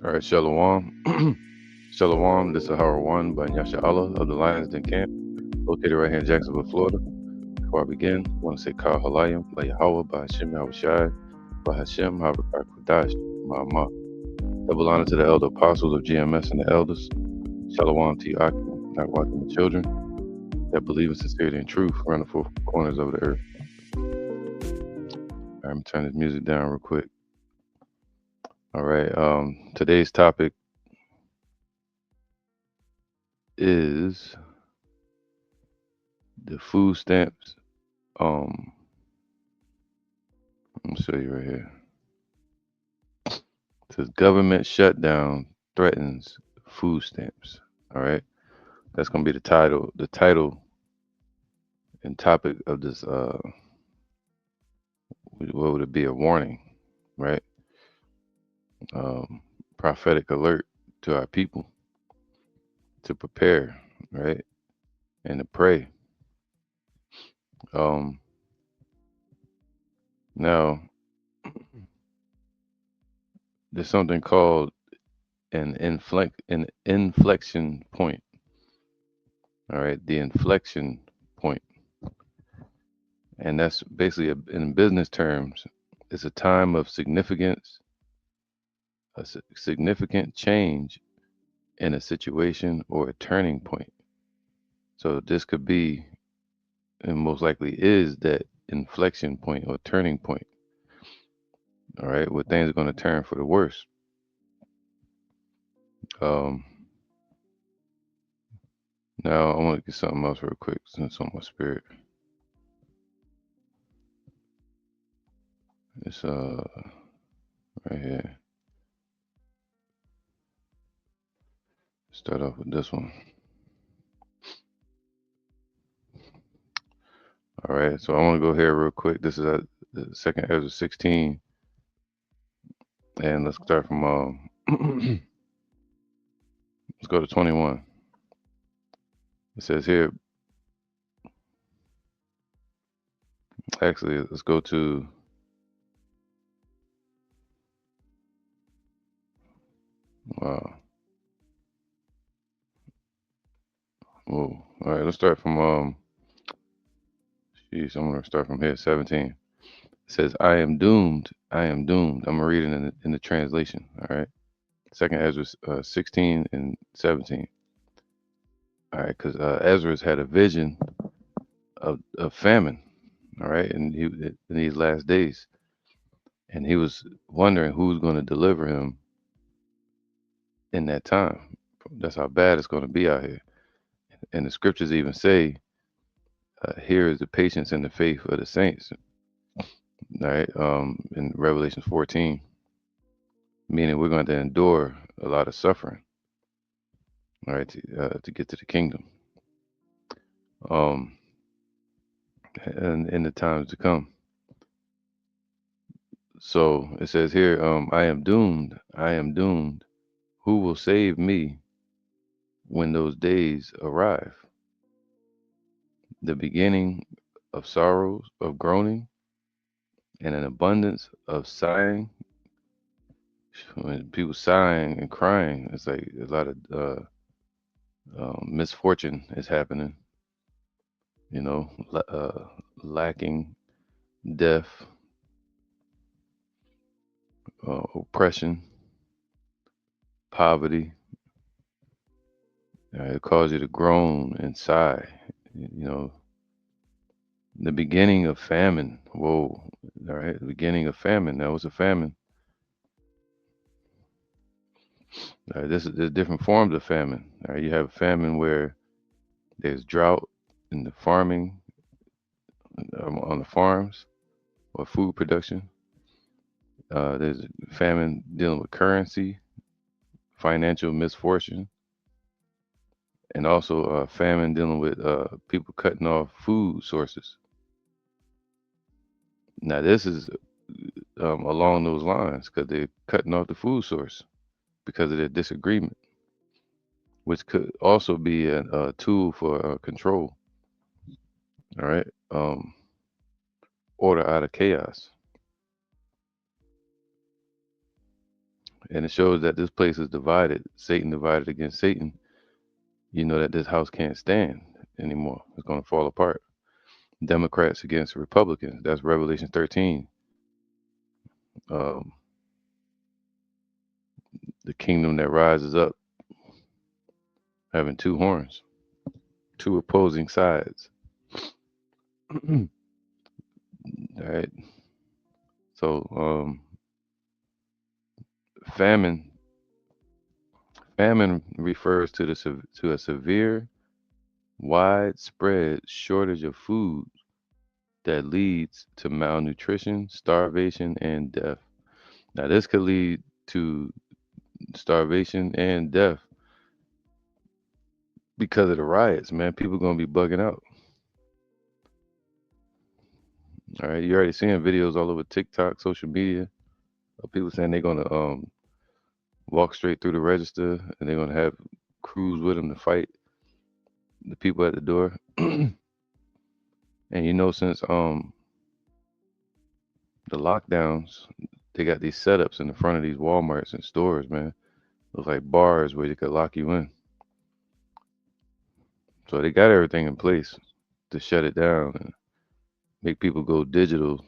All right, Shalom. Shalom, this is Howard One by Nyasha Allah of the Lions Den Camp, located right here in Jacksonville, Florida. Before I begin, I want to say Kal Halayim, La Yahweh, by Hashem Yahweh Shai, by Hashem Harakar Kudash, Ma'amah. Double honor to the elder apostles of GMS and the elders. Shalom to you, Akim, not watching the children that believe in sincerity and truth around the four corners of the earth. All right, I'm going to turn this music down real quick. All right, today's topic is the food stamps. Let me show you right here. It says government shutdown threatens food stamps. All right, that's gonna be the title. The title and topic of this. What would it be? A warning, right? Prophetic alert to our people to prepare, right, and to pray. Now there's something called an inflection point. All right, the inflection point, and that's basically in business terms, it's a time of significance, significant change in a situation or a turning point. So this could be, and most likely is, that inflection point or turning point. All right, where things are going to turn for the worse. Um, Now I want to get something else real quick since it's on my spirit. It's right here. Start off with this one. All right, so I want to go here real quick. This is the second Ezra 16, and let's start from let's go to 21. It says here, actually, let's go to wow. Whoa. All right, let's start from geez, I'm gonna start from here, 17. It says, I am doomed. I am doomed. I'm gonna read it in the translation. All right. Second Ezra 16 and 17. All right, because Ezra's had a vision of famine. All right, and he in these last days, and he was wondering who's going to deliver him in that time. That's how bad it's going to be out here. And the scriptures even say, "Here is the patience and the faith of the saints." All right, in Revelation 14, meaning we're going to endure a lot of suffering. All right, to get to the kingdom. Um, and in the times to come. So it says here, I am doomed. I am doomed. Who will save me when those days arrive? The beginning of sorrows, of groaning, and an abundance of sighing. When people sighing and crying, it's like a lot of misfortune is happening. You know, lacking, death, oppression, poverty. It causes you to groan and sigh. You know, the beginning of famine. Whoa. All right. The beginning of famine. That was a famine. All right. There's different forms of famine. All right. You have famine where there's drought in the farming, on the farms or food production. There's famine dealing with currency, financial misfortune, and also famine dealing with people cutting off food sources. Now, this is along those lines because they're cutting off the food source because of their disagreement, which could also be a tool for control. All right, order out of chaos. and it shows that this place is divided. Satan divided against Satan. You know that this house can't stand anymore. It's going to fall apart. Democrats against Republicans. That's Revelation 13. Um, the kingdom that rises up having two horns, two opposing sides. All right. So famine famine refers to to a severe, widespread shortage of food that leads to malnutrition, starvation, and death. Now, this could lead to starvation and death because of the riots, man. People gonna be bugging out. All right, you're already seeing videos all over TikTok, social media, of people saying they're gonna walk straight through the register and they're gonna have crews with them to fight the people at the door. And since the lockdowns, they got these setups in the front of these Walmarts and stores, man. Look like bars where they could lock you in. So they got everything in place to shut it down and make people go digital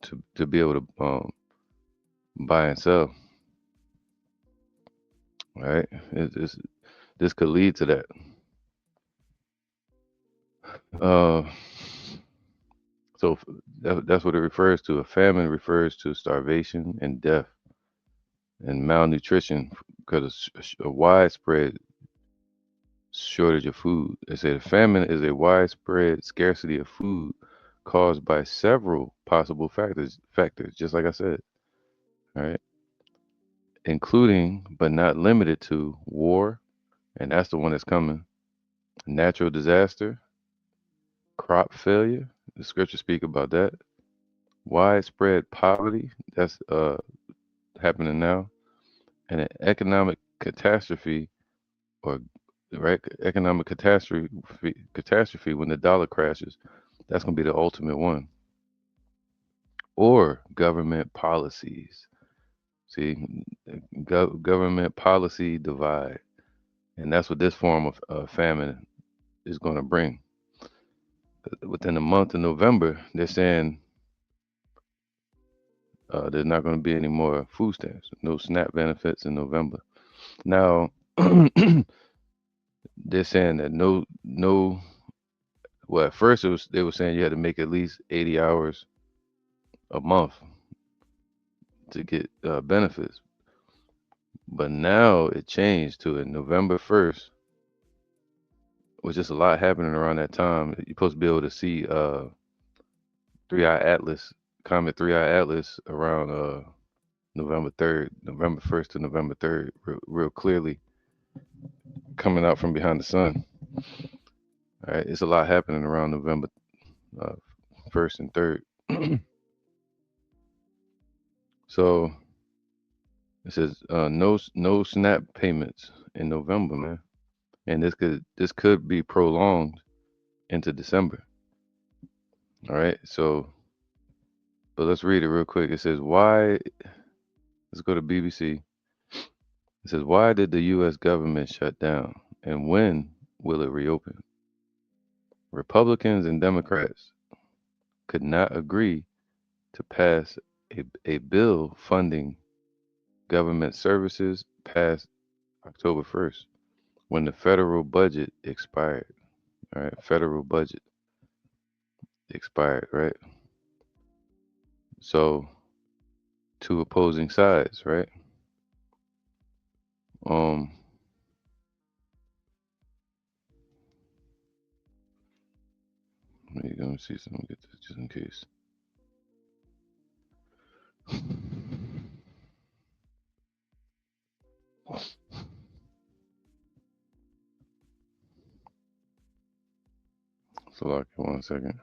to be able to buy and sell. Right? This could lead to that. Uh, so that's what it refers to. A famine refers to starvation and death and malnutrition because of a widespread shortage of food. They say the famine is a widespread scarcity of food caused by several possible factors, just like I said, all right, including but not limited to war, and that's the one that's coming, natural disaster, crop failure, the scriptures speak about that, widespread poverty, that's happening now, and an economic catastrophe or right economic catastrophe when the dollar crashes. That's going to be the ultimate one. Or government policies. See, government policy divide, and that's what this form of famine is going to bring. Within the month of November, they're saying there's not going to be any more food stamps, no SNAP benefits in November. Now, they're saying that no. Well, at first they were saying you had to make at least 80 hours a month to get benefits, but now it changed to November 1st, which is a lot happening around that time. You're supposed to be able to see Three Eye Atlas, Comet 3i Atlas around November 3rd, November 1st to November 3rd, real clearly coming out from behind the sun. All right, it's a lot happening around November uh, 1st and 3rd. So it says no SNAP payments in November, man, and this could be prolonged into December. All right, so but let's read it real quick. It says why. Let's go to BBC. It says why did the U.S. government shut down, and when will it reopen? Republicans and Democrats could not agree to pass a bill funding government services past October 1st when the federal budget expired. All right, federal budget expired, right? So, two opposing sides, right? Um, let me see something, get this just in case. So, like, 1 second.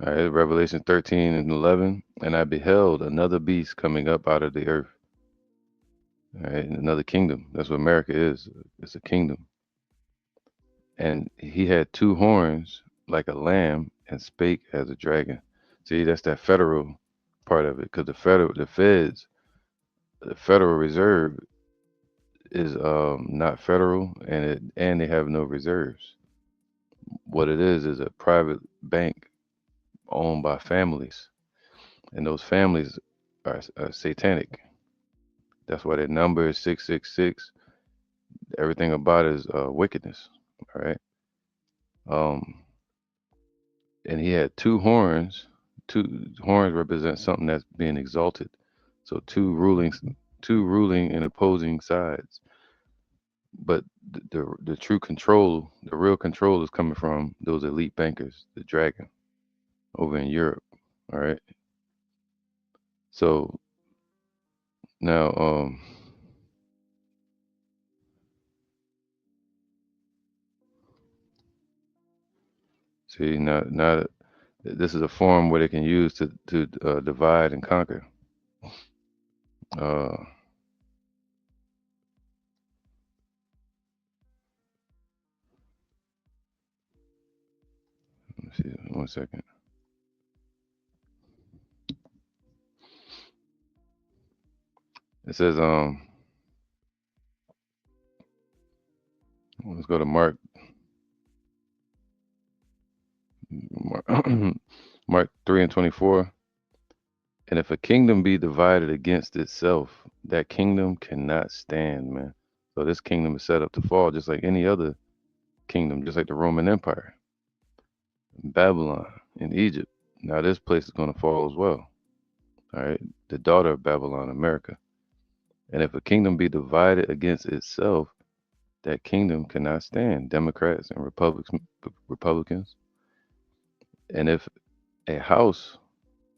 All right, Revelation 13 and 11. And I beheld another beast coming up out of the earth. All right, another kingdom. That's what America is. It's a kingdom. And he had two horns like a lamb and spake as a dragon. See, that's that federal. part of it, because the Federal Reserve is not federal, and they have no reserves. What it is a private bank owned by families, and those families are satanic. That's why their number is 666. Everything about it is wickedness. All right. Um, and he had two horns. Two horns represent something that's being exalted. So two ruling and opposing sides. But the true control, the real control, is coming from those elite bankers, the dragon over in Europe. All right. So now, see now this is a form where they can use to divide and conquer. Uh, let's see, 1 second. It says let's go to Mark, Mark 3:24. And if a kingdom be divided against itself, that kingdom cannot stand, man. So this kingdom is set up to fall, just like any other kingdom, just like the Roman Empire, Babylon, in Egypt. Now this place is going to fall as well. All right, the daughter of Babylon, America. And if a kingdom be divided against itself, that kingdom cannot stand. Democrats and Republicans. And if a house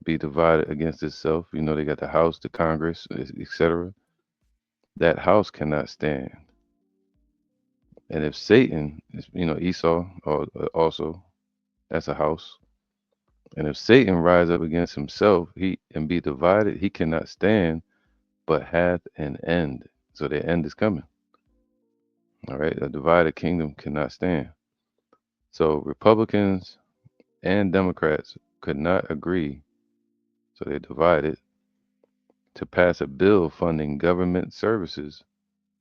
be divided against itself, they got the House, the Congress, etc. That house cannot stand. And if Satan, Esau, also, that's a house. And if Satan rise up against himself, he and be divided, he cannot stand, but hath an end. So the end is coming. All right, a divided kingdom cannot stand. So Republicans and Democrats could not agree, so they divided to pass a bill funding government services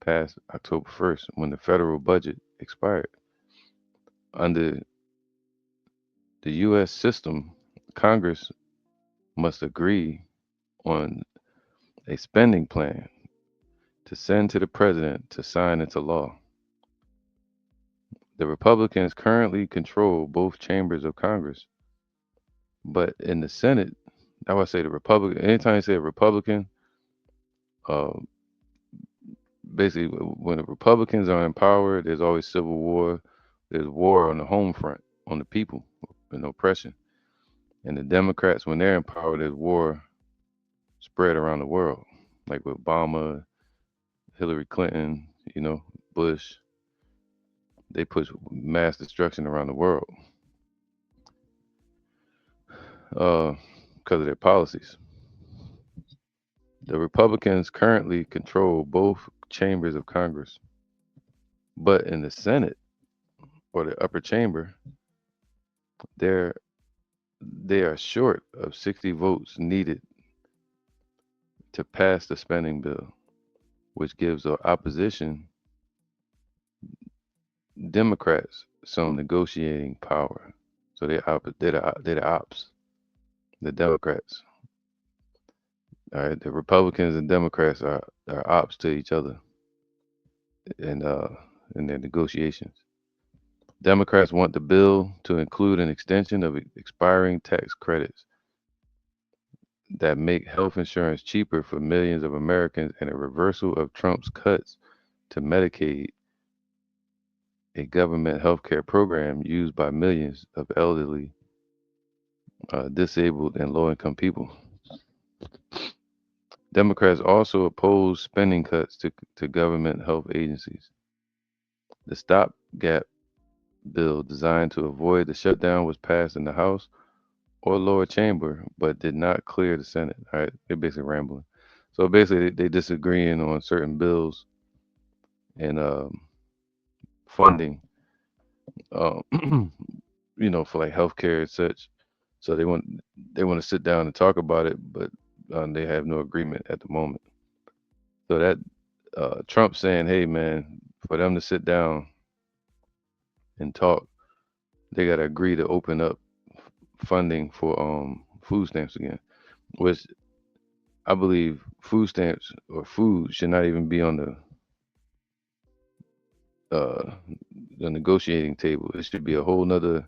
passed October 1st when the federal budget expired. Under the U.S. system, Congress must agree on a spending plan to send to the president to sign into law. The Republicans currently control both chambers of Congress, but in the Senate, I would say the Republican. Anytime you say a Republican, uh, basically when the Republicans are in power, there's always civil war. There's war on the home front, on the people, and oppression. And the Democrats, when they're in power, there's war spread around the world, like with Obama, Hillary Clinton, Bush. They push mass destruction around the world because of their policies. The Republicans currently control both chambers of Congress, but in the Senate or the upper chamber, they're they are short of 60 votes needed to pass the spending bill, which gives the opposition Democrats some negotiating power. So they're the ops, the Democrats. All right, the Republicans and Democrats are ops to each other in in their negotiations. Democrats want the bill to include an extension of expiring tax credits that make health insurance cheaper for millions of Americans and a reversal of Trump's cuts to Medicaid, a government health care program used by millions of elderly, disabled, and low income people. Democrats also oppose spending cuts to government health agencies. The stopgap bill designed to avoid the shutdown was passed in the House or lower chamber, but did not clear the Senate. All right, they're basically rambling. So basically, they disagreeing on certain bills and funding, uh, for like healthcare and such. So they want to sit down and talk about it, but they have no agreement at the moment. So that Trump saying, "Hey, man, for them to sit down and talk, they got to agree to open up funding for food stamps again," which I believe food stamps or food should not even be on uh, the negotiating table. It should be a whole nother.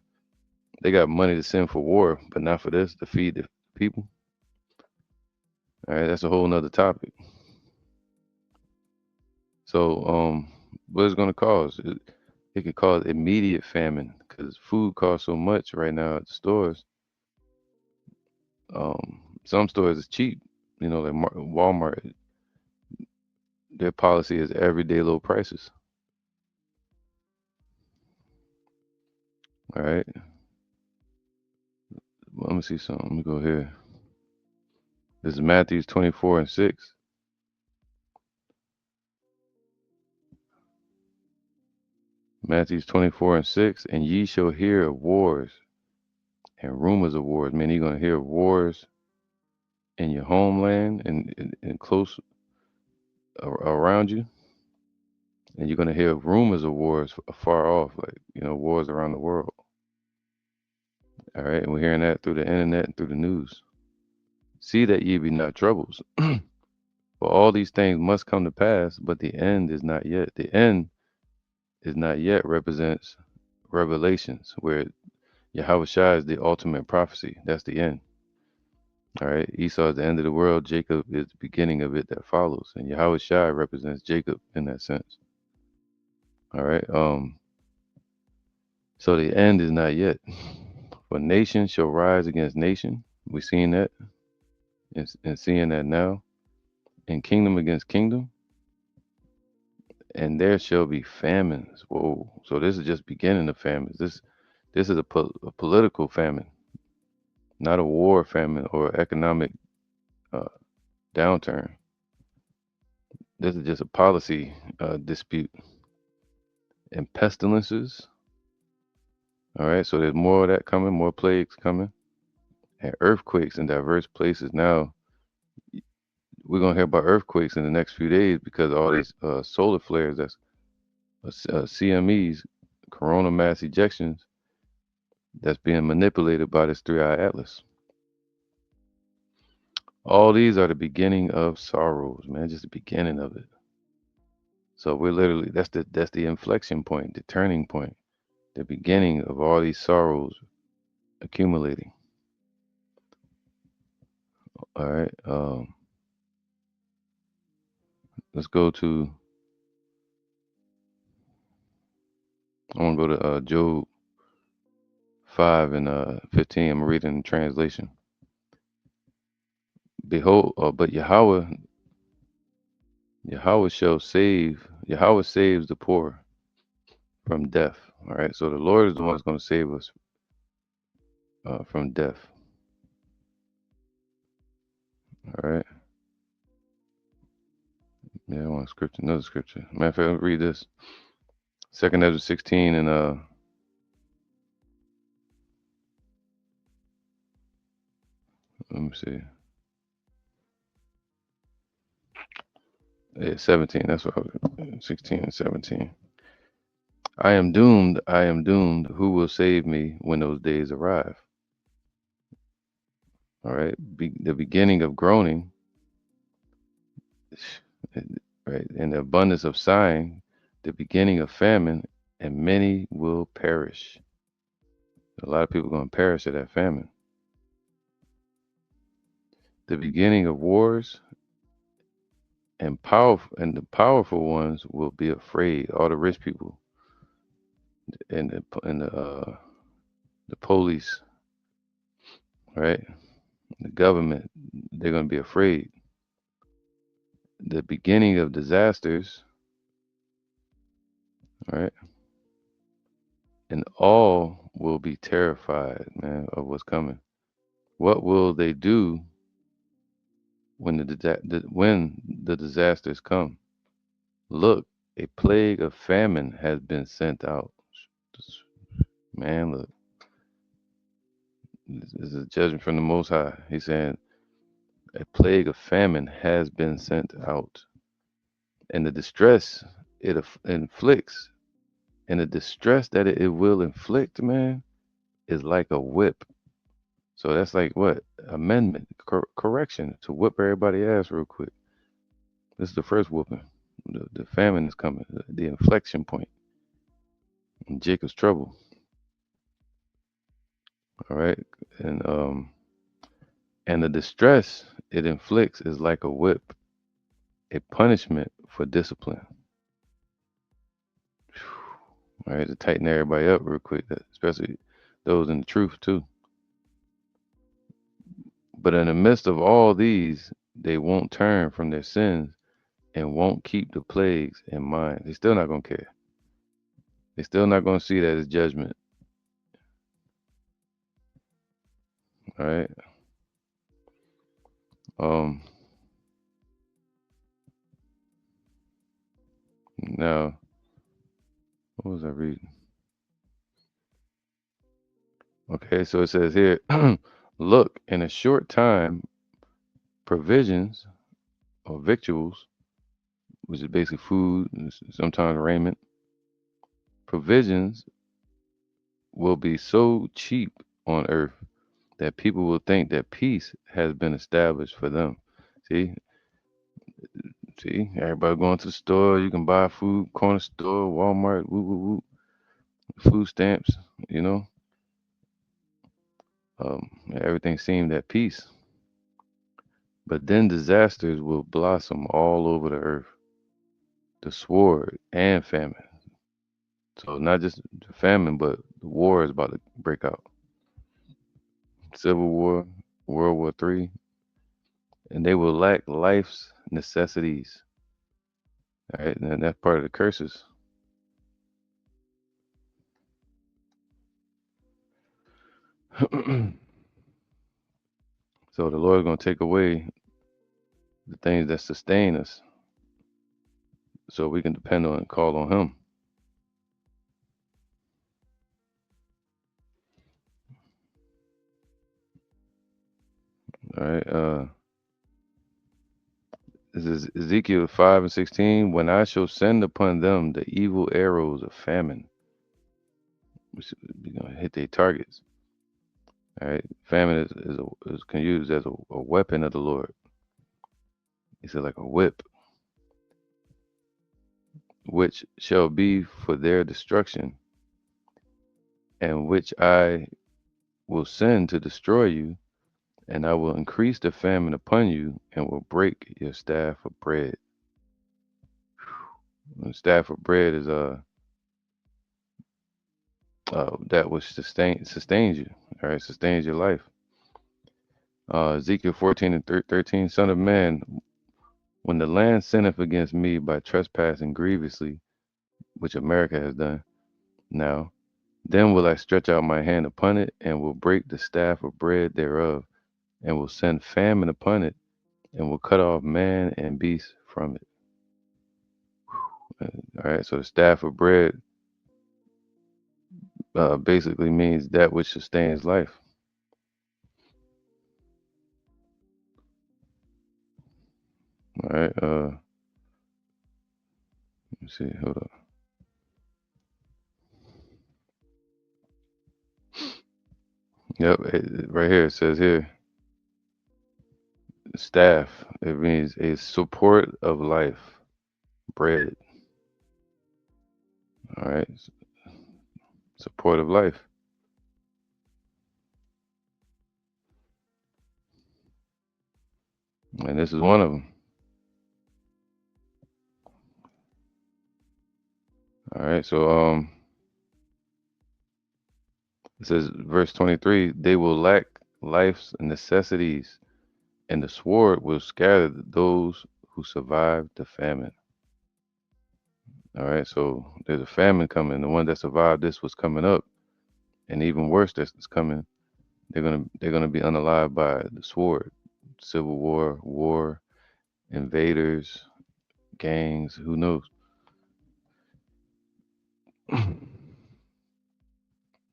They got money to send for war, but not for this to feed the people. All right, that's a whole nother topic. So, what it's going to cause? It could cause immediate famine because food costs so much right now at the stores. Some stores is cheap, like Walmart. Their policy is everyday low prices. All right, well, let me see something. Let me go here. This is Matthew 24:6. Matthew 24:6. And ye shall hear of wars and rumors of wars. Man, you're gonna hear of wars in your homeland and close around you, and you're gonna hear of rumors of wars afar off, like wars around the world. All right, and we're hearing that through the internet and through the news. See that ye be not troubles. For all these things must come to pass, but the end is not yet. The end is not yet represents Revelations, where Yahweh Shai is the ultimate prophecy. That's the end. All right. Esau is the end of the world. Jacob is the beginning of it that follows. And Yahweh Shai represents Jacob in that sense. All right. So the end is not yet. For nation shall rise against nation. We're seeing that and seeing that now. And kingdom against kingdom. And there shall be famines. Whoa. So this is just beginning of famines. This is a political famine, not a war famine or economic uh, downturn. This is just a policy dispute. And pestilences. All right, so there's more of that coming, more plagues coming, and earthquakes in diverse places. Now we're gonna hear about earthquakes in the next few days because all these solar flares, that's CMEs, coronal mass ejections, that's being manipulated by this three-eye atlas. All these are the beginning of sorrows, man. Just the beginning of it. So we're literally that's the inflection point, the turning point, the beginning of all these sorrows accumulating. All right. Let's go to. I want to go to Job 5 and 15. I'm reading the translation. Behold, but Yahweh saves the poor from death. All right. So the Lord is the one that's going to save us from death. All right. Yeah, I want scripture, another scripture. Matter of fact, I'll read this. Second Ezra 16 and let me see. Yeah, 17. That's what I was 16 and 17. I am doomed. I am doomed. Who will save me when those days arrive? All right. The beginning of groaning, right? And the abundance of sighing, the beginning of famine, and many will perish. A lot of people are going to perish at that famine. The beginning of wars, and the powerful ones will be afraid. All the rich people and the police, right? The government, they're going to be afraid. The beginning of disasters, right? And all will be terrified, man, of what's coming. What will they do when the disasters come? Look, a plague of famine has been sent out. Man, look, This is a judgment from the Most High. He's saying a plague of famine has been sent out, and the distress it inflicts, and the distress that it will inflict, man, is like a whip. So that's like what amendment, correction to whip everybody ass real quick. This is the first whooping. The famine is coming, the inflection point in Jacob's trouble. All right, and and the distress it inflicts is like a whip, a punishment for discipline. All right, to tighten everybody up real quick, especially those in the truth too. But in the midst of all these, they won't turn from their sins and won't keep the plagues in mind. They're still not gonna care. They're still not gonna see that as judgment. All right. Um. Now, what was I reading? Okay, so it says here, look, in a short time, provisions or victuals, which is basically food, and sometimes raiment, provisions will be so cheap on earth that people will think that peace has been established for them. See, everybody going to the store, you can buy food, corner store, Walmart, woo, woo, woo, food stamps, you know, everything seemed at peace. But then disasters will blossom all over the earth, the sword and famine. So not just the famine, but the war is about to break out. Civil War, World War III, and they will lack life's necessities. All right, and that's part of the curses. So the Lord is going to take away the things that sustain us so we can depend on and call on Him. All right. This is Ezekiel 5:16. When I shall send upon them the evil arrows of famine, which is going to hit their targets. All right. Famine is can use as a weapon of the Lord. He said, like a whip, which shall be for their destruction, and which I will send to destroy you, and I will increase the famine upon you, and will break your staff of bread. And staff of bread is that which sustains you, all right, sustains your life. Ezekiel 14 and 13, Son of man, when the land sinneth against me by trespassing grievously, which America has done now, then will I stretch out my hand upon it, and will break the staff of bread thereof, and will send famine upon it, and will cut off man and beast from it. All right, so the staff of bread basically means that which sustains life. All right, let's see, hold up. Yep, right here it says here, staff. It means a support of life, bread. All right, support of life, and this is one of them. All right, so it says verse 23, they will lack life's necessities, and the sword will scatter those who survive the famine. All right, so there's a famine coming. The one that survived this was coming up, and even worse that's coming. They're gonna be unalived by the sword, civil war, invaders, gangs. Who knows?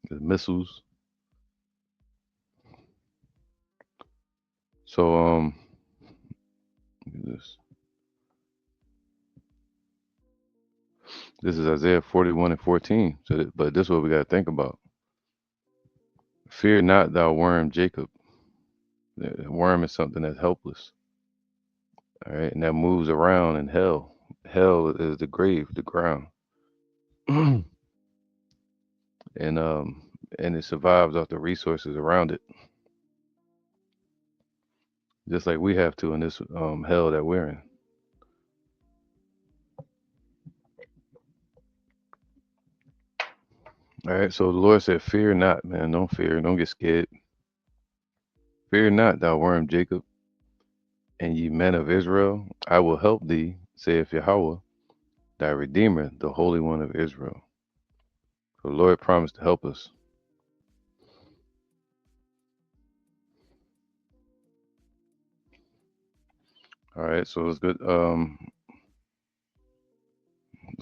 The missiles. So look at this. This is Isaiah 41 and 14. So, but this is what we got to think about. Fear not, thou worm Jacob. The worm is something that's helpless, all right, and that moves around in hell. Hell is the grave, the ground, and um, and it survives off the resources around it, just like we have to in this hell that we're in. All right, so the Lord said, "Fear not, man. Don't fear. Don't get scared. Fear not, thou worm Jacob, and ye men of Israel. I will help thee, saith Yahweh, thy Redeemer, the Holy One of Israel." So the Lord promised to help us. All right, so let's go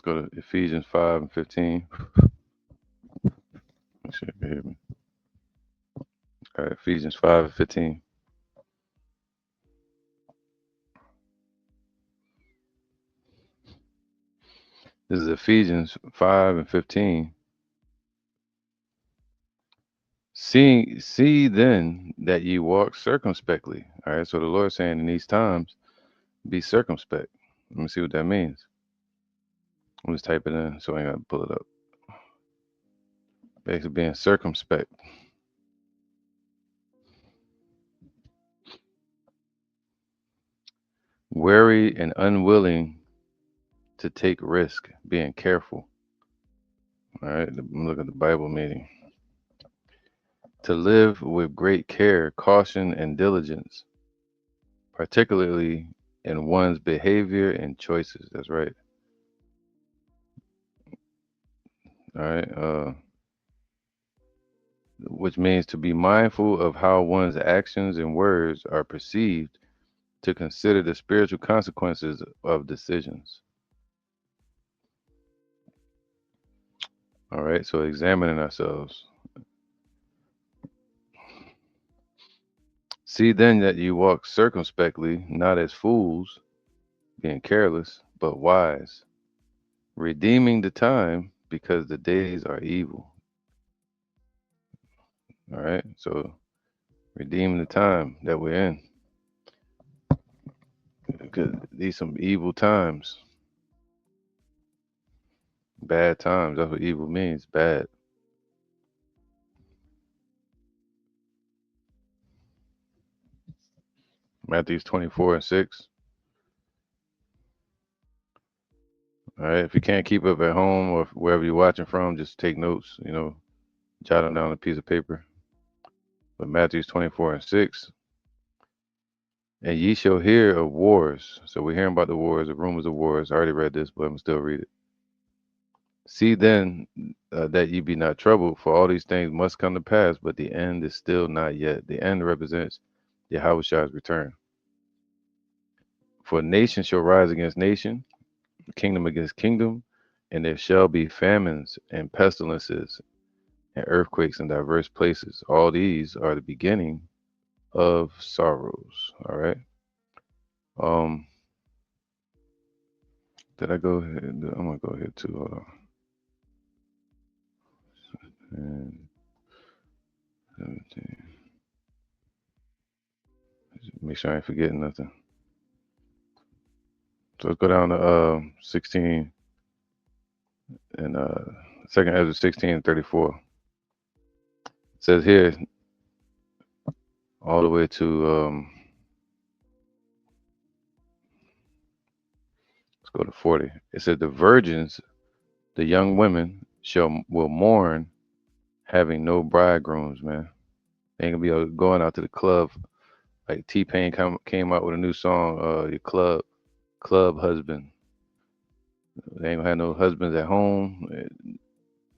to Ephesians 5 and 15. Make sure you can hear me. All right, Ephesians 5 and 15. This is Ephesians 5 and 15. See then that ye walk circumspectly. All right, so the Lord saying in these times, be circumspect. Let me see what that means. I'm just type it in so I ain't got to pull it up. Basically being circumspect. Wary and unwilling to take risk, being careful. All right, look at the Bible meaning. To live with great care, caution, and diligence, particularly in one's behavior and choices. That's right. All right. Which means to be mindful of how one's actions and words are perceived, to consider the spiritual consequences of decisions. All right. So examining ourselves. See then that you walk circumspectly, not as fools, being careless, but wise, redeeming the time because the days are evil. All right. So redeeming the time that we're in. Because these some evil times, bad times. That's what evil means, bad. Matthew 24 and 6. All right. If you can't keep up at home or wherever you're watching from, just take notes, jot them down on a piece of paper. But Matthew's 24 and 6. And ye shall hear of wars. So we're hearing about the wars, the rumors of wars. I already read this, but I'm going to still read it. See then that ye be not troubled, for all these things must come to pass, but the end is still not yet. The end represents Yahweh's return. For nation shall rise against nation, kingdom against kingdom, and there shall be famines and pestilences and earthquakes in diverse places. All these are the beginning of sorrows. All right. Um, did I go ahead? I'm gonna go ahead to and 17. Make sure I ain't forgetting nothing. So let's go down to 16 and second Ezra 16 and 34. It says here all the way to let's go to 40. It said the virgins, the young women will mourn having no bridegrooms, man. They ain't gonna be going out to the club like T-Pain came out with a new song, your club husband. They ain't gonna have no husbands at home,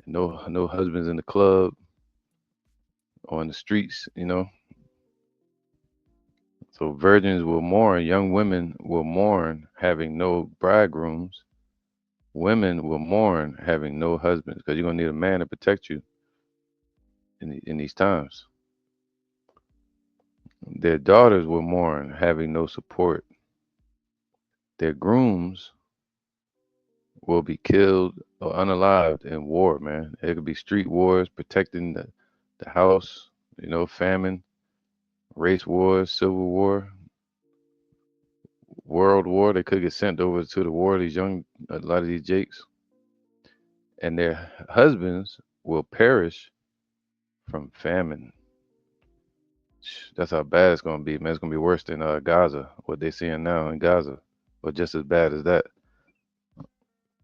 no husbands in the club or in the streets. So virgins will mourn, young women will mourn having no bridegrooms. Women will mourn having no husbands because you're gonna need a man to protect you in these times. Their daughters will mourn, having no support. Their grooms will be killed or unalived in war, man. It could be street wars, protecting the house, famine, race wars, civil war, world war. They could get sent over to the war, a lot of these jakes. And their husbands will perish from famine. That's how bad it's going to be, man. It's going to be worse than Gaza, what they're seeing now in Gaza, or just as bad as that.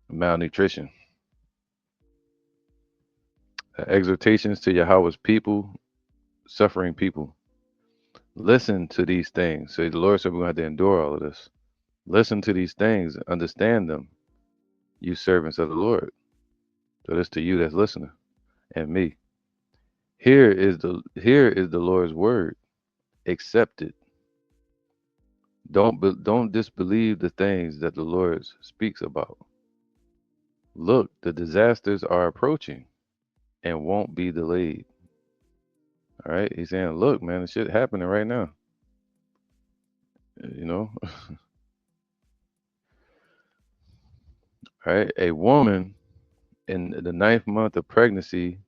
Malnutrition. Exhortations to Yahweh's people, suffering people. Listen to these things. So the Lord said we're going to have to endure all of this. Listen to these things, understand them, you servants of the Lord. So this to you that's listening, and me. Here is the Lord's word. Accept it. Don't disbelieve the things that the Lord speaks about. Look, the disasters are approaching and won't be delayed. All right, he's saying, look, man, the shit happening right now. You know, right? A woman in the ninth month of pregnancy,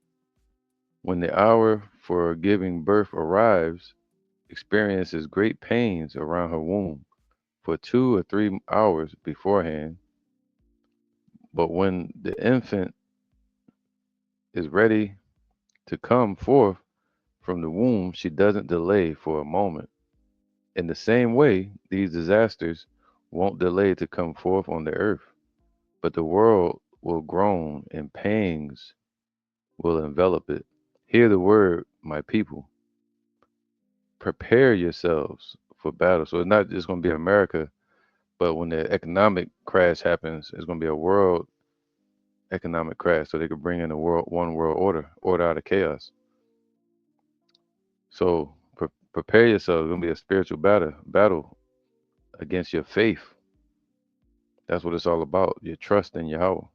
when the hour for giving birth arrives, experiences great pains around her womb for 2 or 3 hours beforehand. But when the infant is ready to come forth from the womb, she doesn't delay for a moment. In the same way, these disasters won't delay to come forth on the earth, but the world will groan and pangs will envelop it. Hear the word, my people. Prepare yourselves for battle. So it's not just going to be America, but when the economic crash happens, it's going to be a world economic crash. So they could bring in a one world order out of chaos. So prepare yourselves. It's going to be a spiritual battle against your faith. That's what it's all about. Your trust in Yahweh.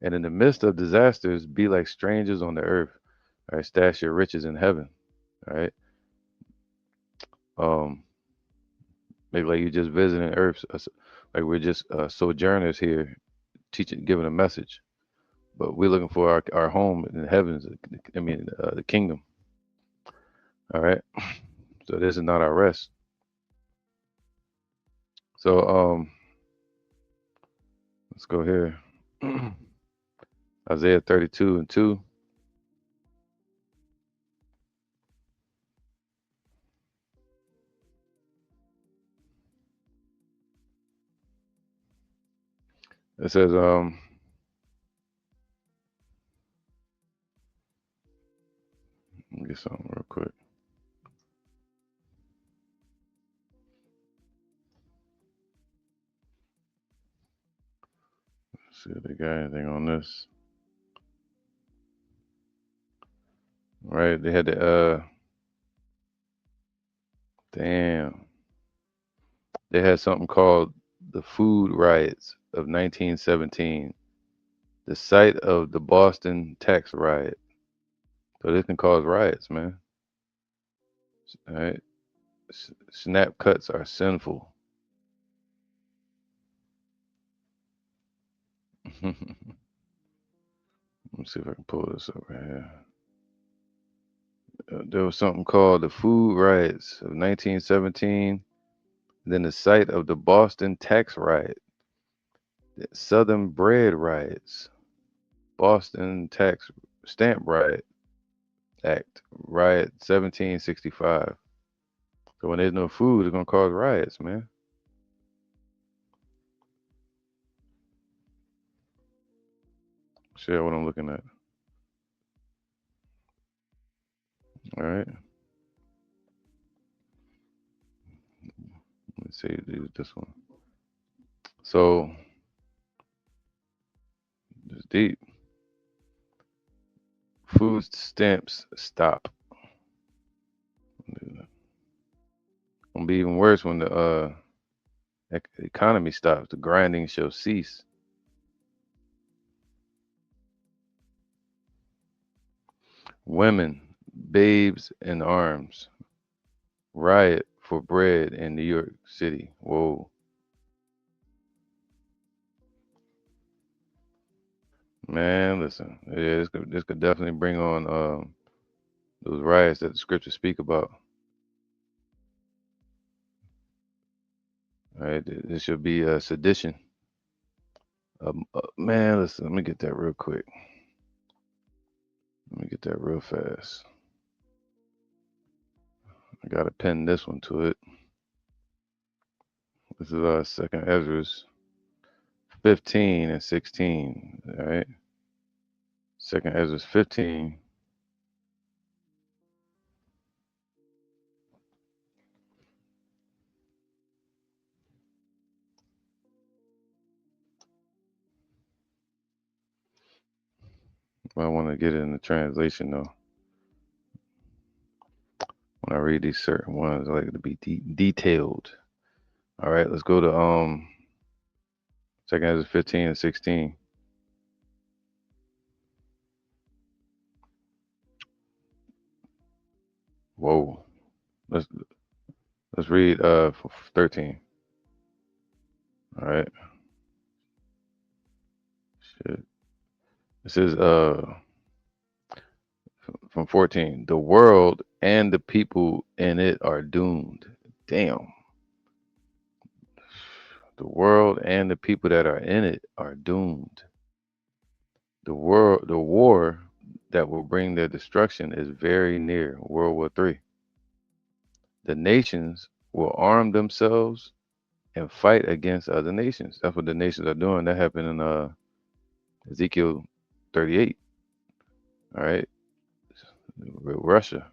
And in the midst of disasters, be like strangers on the earth. All right, stash your riches in heaven. All right. Um, Maybe like you just visiting Earth, like we're just sojourners here, teaching, giving a message. But we're looking for our home in the heavens. I mean, the kingdom. All right. So this is not our rest. So let's go here. Isaiah 32:2. It says let me get something real quick. Let's see if they got anything on this. All right, they had the damn. They had something called the Food Riots of 1917, the site of the Boston tax riot. So this can cause riots, man. All right. Snap cuts are sinful. Let me see if I can pull this up right here. There was something called the Food Riots of 1917, then the site of the Boston tax riot, the Southern Bread riots, Boston tax stamp riot act, riot 1765. So when there's no food, it's gonna cause riots, man. Share what I'm looking at. All right. Let's see, this one. So it's deep. Food stamps stop. It's gonna be even worse when the economy stops. The grinding shall cease. Women, babes in arms. riot for bread in New York City. Whoa, man, listen, yeah, this could definitely bring on those riots that the scriptures speak about. All right, this should be sedition. Man, listen, let me get that real quick. Let me get that real fast. I gotta pin this one to it. This is Second Ezra's 15 and 16. All right, Second Ezra's 15. I want to get it in the translation though. When I read these certain ones, I like it to be detailed. All right, let's go to Second Ezra 15 and 16. Whoa. Let's let's read 13. All right. Shit. It says from 14, the world and the people in it are doomed. Damn. The world and the people that are in it are doomed. The war that will bring their destruction is very near. World War III. The nations will arm themselves and fight against other nations. That's what the nations are doing. That happened in Ezekiel 38. All right, with Russia.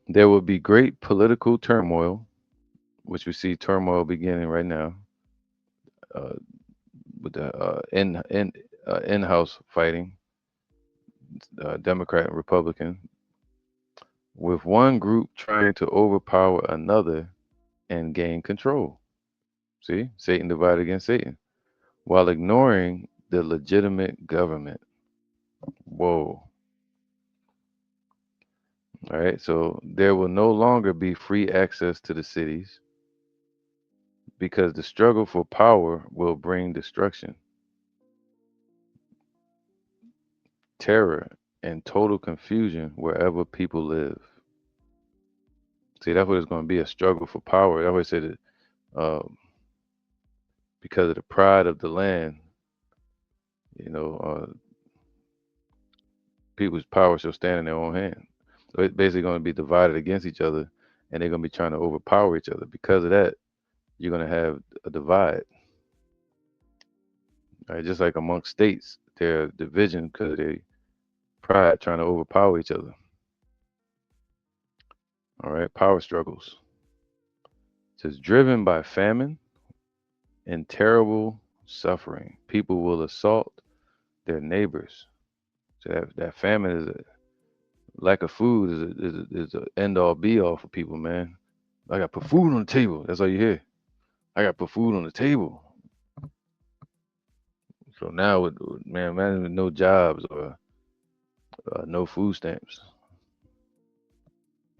There will be great political turmoil, which we see turmoil beginning right now, uh, with the in-house fighting, Democrat and Republican, with one group trying to overpower another and gain control. See, Satan divided against Satan, while ignoring the legitimate government. Whoa. All right. So there will no longer be free access to the cities because the struggle for power will bring destruction, terror, and total confusion wherever people live. See, that's what it's going to be, a struggle for power. I always say that because of the pride of the land, you know, people's power shall stand in their own hand. So it's basically going to be divided against each other, and they're going to be trying to overpower each other. Because of that, you're going to have a divide. Right? Just like amongst states, there are division because of their pride trying to overpower each other. All right, power struggles. It says driven by famine and terrible suffering, people will assault their neighbors. So that famine is a lack of food is a end all be all for people, man. I got to put food on the table. That's all you hear. I got to put food on the table. So now with man with no jobs or no food stamps,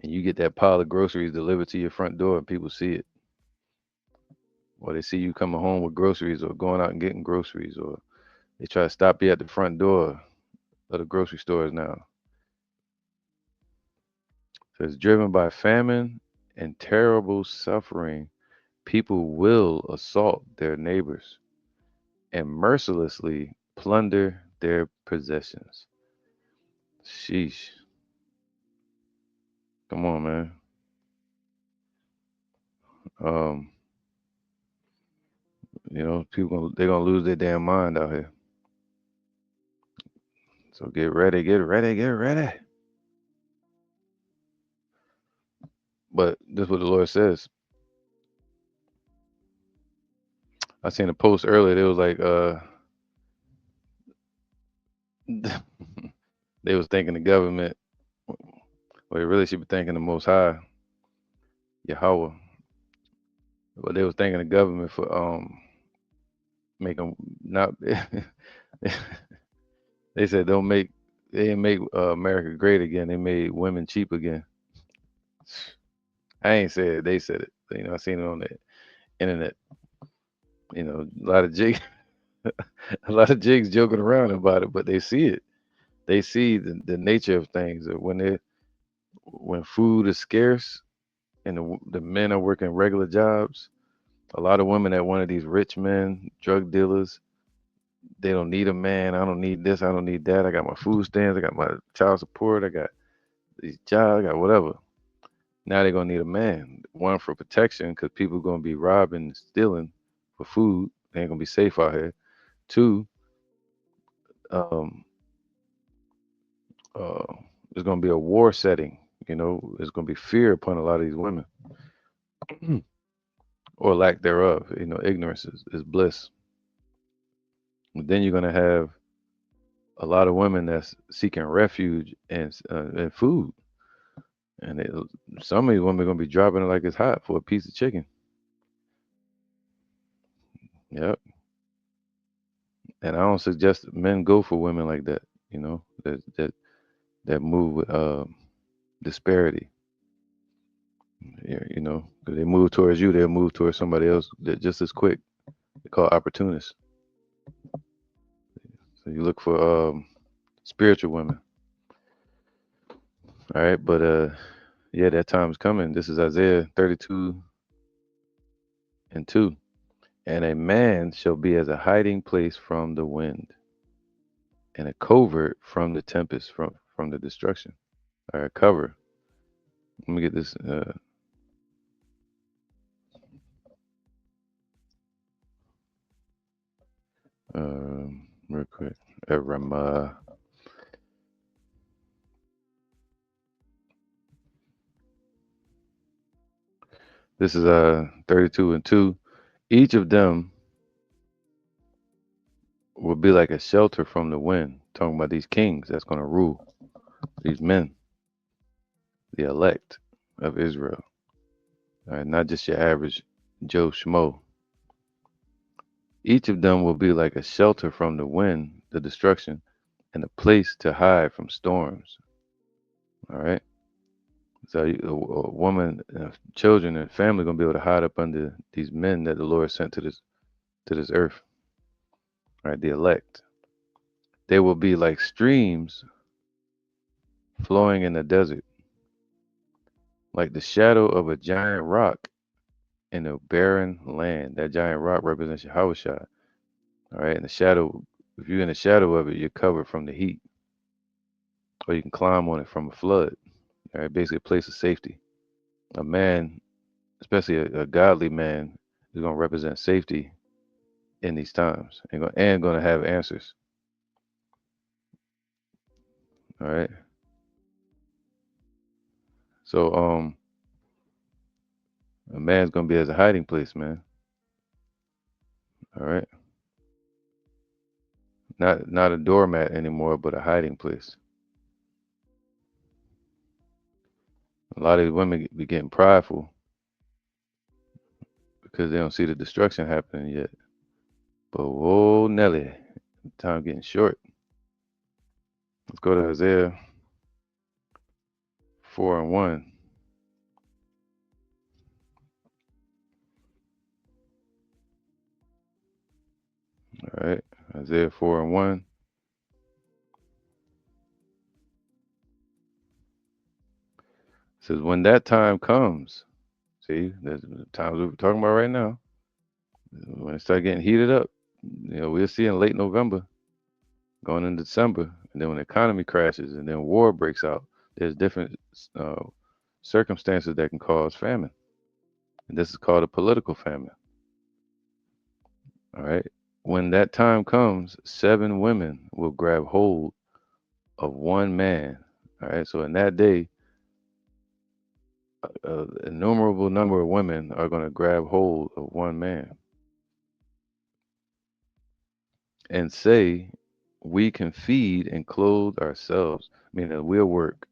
and you get that pile of groceries delivered to your front door, and people see it, or they see you coming home with groceries, or going out and getting groceries, or they try to stop you at the front door of the grocery stores now. So it's driven by famine and terrible suffering. People will assault their neighbors and mercilessly plunder their possessions. Sheesh. Come on, man. Um, people they're gonna lose their damn mind out here. So get ready, get ready, get ready. But this is what the Lord says. I seen a post earlier. It was like they was thanking the government. Well, they really should be thanking the Most High, Yahweh. But they was thanking the government for making not. They said they didn't make America great again. They made women cheap again. I ain't said it, they said it. You know, I seen it on the internet. You know, a lot of jigs, a lot of jigs joking around about it, but they see it. They see the nature of things. That when food is scarce and the men are working regular jobs, a lot of women that wanted these rich men, drug dealers, they don't need a man. I don't need this. I don't need that. I got my food stamps. I got my child support. I got these jobs. I got whatever. Now they're gonna need a man. One for protection because people gonna be robbing, and stealing for food. They ain't gonna be safe out here. Two, um, uh, there's gonna be a war setting. You know, there's gonna be fear upon a lot of these women, or lack thereof. You know, ignorance is bliss. But then you're gonna have a lot of women that's seeking refuge and food, and some of these women are gonna be dropping it like it's hot for a piece of chicken. Yep. And I don't suggest men go for women like that. You know, that move with disparity. Yeah, you know, 'cause they move towards you, they'll move towards somebody else that just as quick. They call opportunists. So you look for spiritual women. All right, but yeah, that time's coming. This is Isaiah 32 and 2. And a man shall be as a hiding place from the wind, and a covert from the tempest, from the destruction. All right, cover. Let me get this real quick. Rama. This is 32 and 2. Each of them will be like a shelter from the wind. Talking about these kings that's going to rule, these men, the elect of Israel. All right, not just your average Joe Schmo. Each of them will be like a shelter from the wind, the destruction, and a place to hide from storms. All right. So a woman, children, and family gonna be able to hide up under these men that the Lord sent to this earth. All right, the elect. They will be like streams flowing in the desert, like the shadow of a giant rock in a barren land. That giant rock represents Yahushua. All right, and the shadow, if you're in the shadow of it, you're covered from the heat, or you can climb on it from a flood. All right, basically a place of safety. A man, especially a godly man, is going to represent safety in these times, and going to have answers. All right. So a man's going to be as a hiding place, man. All right. Not a doormat anymore, but a hiding place. A lot of these women be getting prideful because they don't see the destruction happening yet. But whoa, Nelly, time getting short. Let's go to Isaiah 4 and 1. All right. Isaiah 4 and 1 says, when that time comes, see, there's the times we're talking about right now. When it start getting heated up, you know, we'll see in late November, going into December, and then when the economy crashes and then war breaks out, there's different uh, circumstances that can cause famine. And this is called a political famine. All right. When that time comes, 7 women will grab hold of one man. All right. So in that day, innumerable number of women are going to grab hold of one man and say, we can feed and clothe ourselves, meaning we'll work.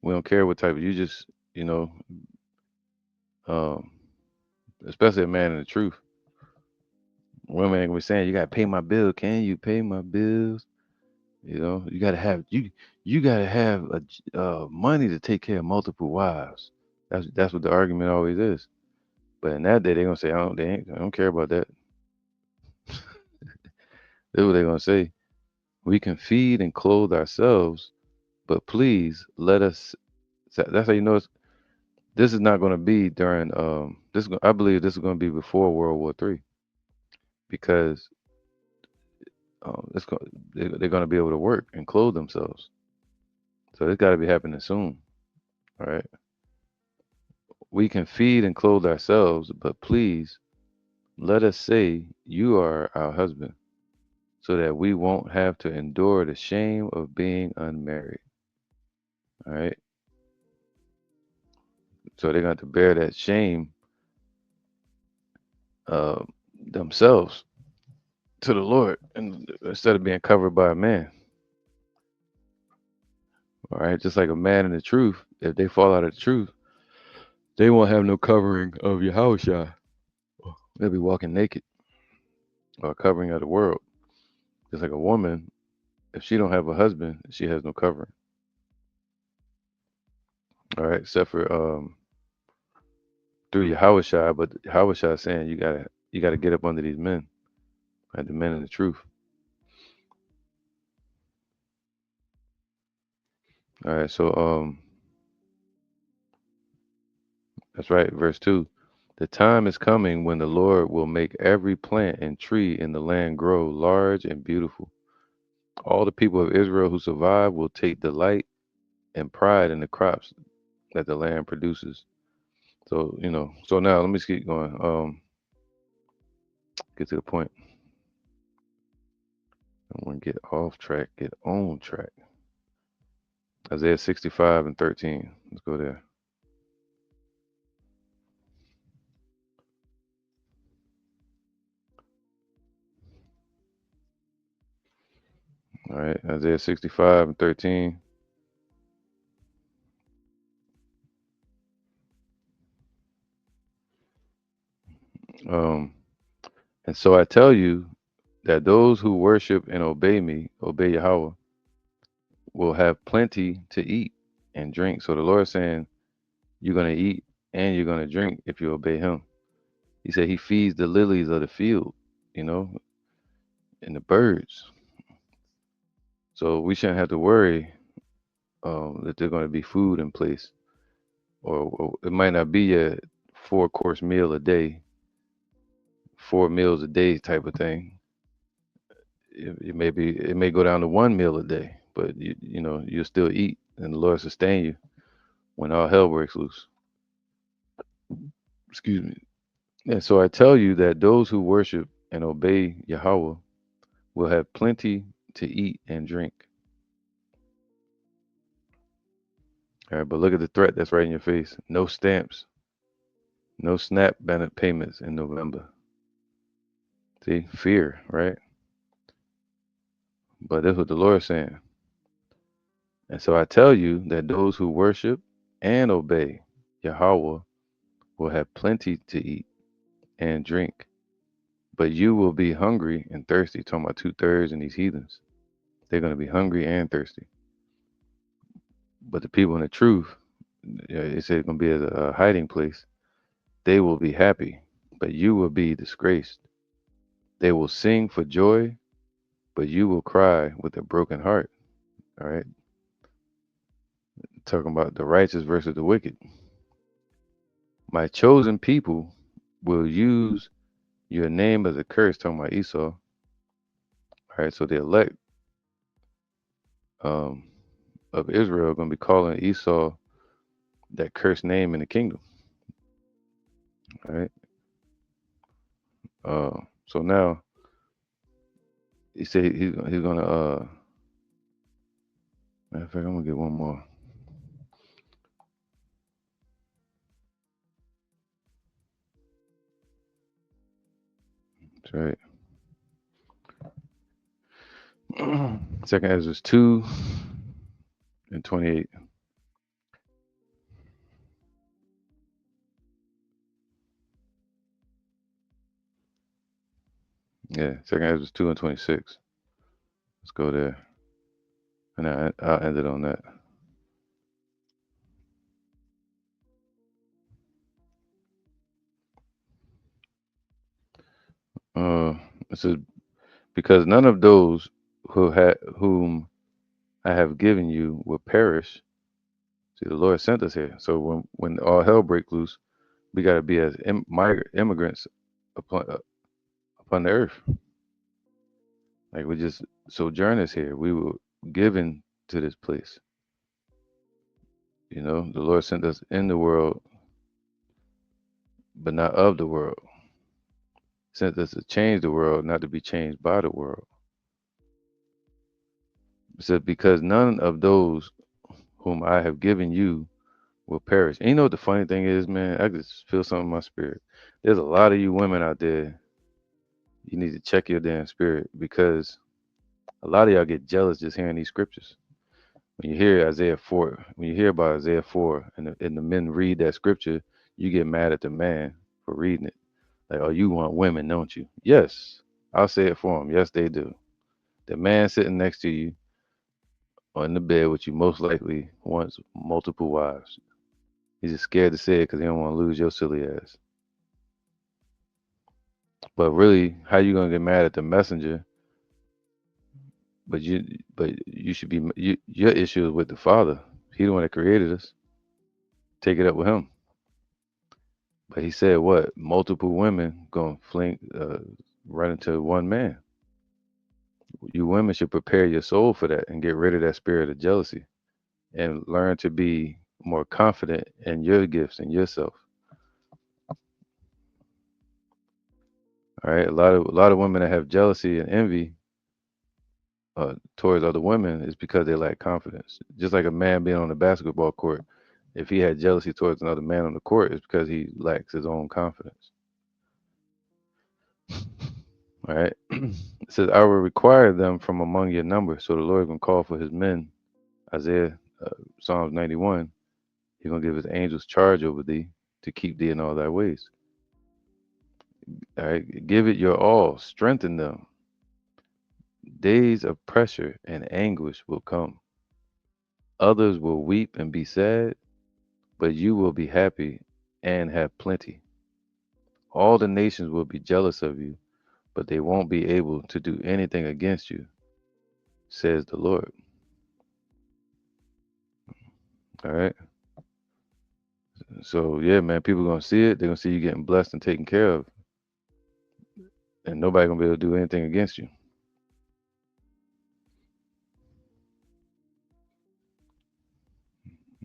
We don't care what type of, you just, you know, um, especially a man in the truth. Women ain't gonna be saying, you gotta pay my bill. Can you pay my bills? You know, you gotta have money to take care of multiple wives. That's what the argument always is. But in that day, they're gonna say, I don't care about that. That's what they're gonna say. We can feed and clothe ourselves, but please let us. That's how you know this is not going to be during. I believe this is going to be before World War III because it's going they're going to be able to work and clothe themselves. So it's got to be happening soon. All right. We can feed and clothe ourselves, but please let us say you are our husband, so that we won't have to endure the shame of being unmarried. All right. So they're going to bear that shame uh, themselves to the Lord, and instead of being covered by a man. All right, just like a man in the truth, if they fall out of the truth, they won't have no covering of Yahushua. They'll be walking naked or covering of the world. Just like a woman, if she don't have a husband, she has no covering. All right, except for through Yahushua, but Yahushua is saying you gotta get up under these men, right? The men in the truth. All right, so that's right, verse 2. The time is coming when the Lord will make every plant and tree in the land grow large and beautiful. All the people of Israel who survive will take delight and pride in the crops that the land produces. So, so now let me just keep going. Get to the point. I want to get off track, get on track. Isaiah 65 and 13. Let's go there. All right, Isaiah 65 and 13. Um, and so I tell you that those who worship and obey me, obey Yahweh, will have plenty to eat and drink. So the Lord is saying, you're going to eat and you're going to drink if you obey Him. He said He feeds the lilies of the field, you know, and the birds. So we shouldn't have to worry that there's going to be food in place, or it might not be a 4-course meal a day, 4 meals a day type of thing. It may go down to 1 meal a day, but you'll still eat, and the Lord sustain you when all hell breaks loose. Excuse me. And so I tell you that those who worship and obey Yahweh will have plenty to eat and drink. All right, but look at the threat that's right in your face. No stamps, no SNAP benefit payments in November. See, fear, right? But that's what the Lord is saying. And so I tell you that those who worship and obey Yahweh will have plenty to eat and drink. But you will be hungry and thirsty. Talking about 2/3 and these heathens. They're going to be hungry and thirsty. But the people in the truth, it said it's going to be a hiding place. They will be happy, but you will be disgraced. They will sing for joy, but you will cry with a broken heart. All right. Talking about the righteous versus the wicked. My chosen people will use your name as a curse. Talking about Esau. All right. So the elect um, of Israel are going to be calling Esau that cursed name in the kingdom. All right. So now he said he's going to. Matter of fact, I'm going to get one more. That's right. Second Ezra 2 and 28. Yeah, Second Ezra 2 and 26. Let's go there. And I'll end it on that. Uh, it says, because none of those whom I have given you will perish. See, the Lord sent us here. So when all hell break loose, we got to be as immigrants upon the earth. Like we just sojourners here. We were given to this place. You know, the Lord sent us in the world, but not of the world. Sent us to change the world, not to be changed by the world. It said, because none of those whom I have given you will perish. And you know what the funny thing is, man? I just feel something in my spirit. There's a lot of you women out there. You need to check your damn spirit because a lot of y'all get jealous just hearing these scriptures. When you hear Isaiah 4, when you hear about Isaiah 4 and the men read that scripture, you get mad at the man for reading it. Like, oh, you want women, don't you? Yes. I'll say it for them. Yes, they do. The man sitting next to you on the bed with you most likely wants multiple wives. He's just scared to say it because he don't want to lose your silly ass. But really, how you gonna get mad at the messenger? But you should be your issue is with the Father. He the one that created us. Take it up with him. But he said what? Multiple women gonna run into one man. You women should prepare your soul for that and get rid of that spirit of jealousy and learn to be more confident in your gifts and yourself. All right. A lot of women that have jealousy and envy towards other women is because they lack confidence. Just like a man being on the basketball court, if he had jealousy towards another man on the court, it's because he lacks his own confidence. All right. It says, I will require them from among your number. So the Lord is going to call for his men. Isaiah, Psalms 91. He's going to give his angels charge over thee to keep thee in all thy ways. All right. Give it your all. Strengthen them. Days of pressure and anguish will come. Others will weep and be sad, but you will be happy and have plenty. All the nations will be jealous of you, but they won't be able to do anything against you, says the Lord. All right. So yeah, man, people gonna see it. They're gonna see you getting blessed and taken care of, and nobody gonna be able to do anything against you.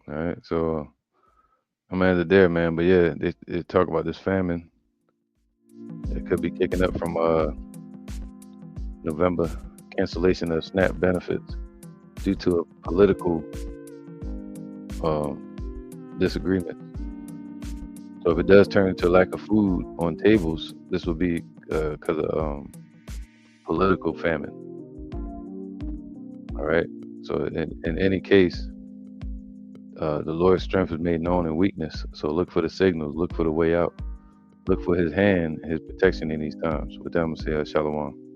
All right. So I'm gonna end it there, man. But yeah, they talk about this famine. It could be kicking up from November, cancellation of SNAP benefits due to a political disagreement. So if it does turn into lack of food on tables, this will be because of political famine. All right. So in any case, the Lord's strength is made known in weakness. So look for the signals. Look for the way out. Look for His hand, His protection in these times. With that, I'm gonna say Shalom.